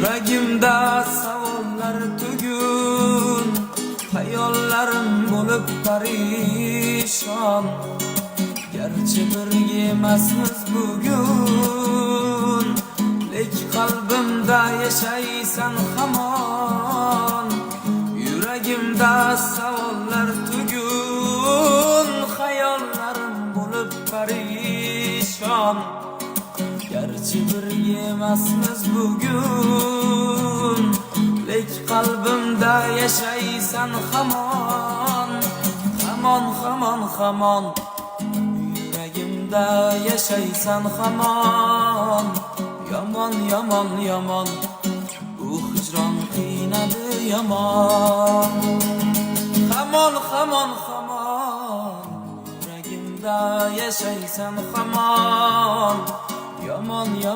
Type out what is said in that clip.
Yuragimda savollar tugun, hayollarim bo'lib parishon. Gerçi birga emasmiz bugun, lek qalbimda yashaysan hamon. Yuragimda savollar tugun, hayollarim bo'lib parishon. Gerçi birga emasmiz bugun, lek qalbimda yashaysan hamon. Hamon, hamon, hamon, yuragimda yashaysan hamon. Yomon, yomon, yomon, bu hijron qiynadi yomon. Hamon, hamon, hamon, yuragimda yashaysan hamon. Yomon, yomon.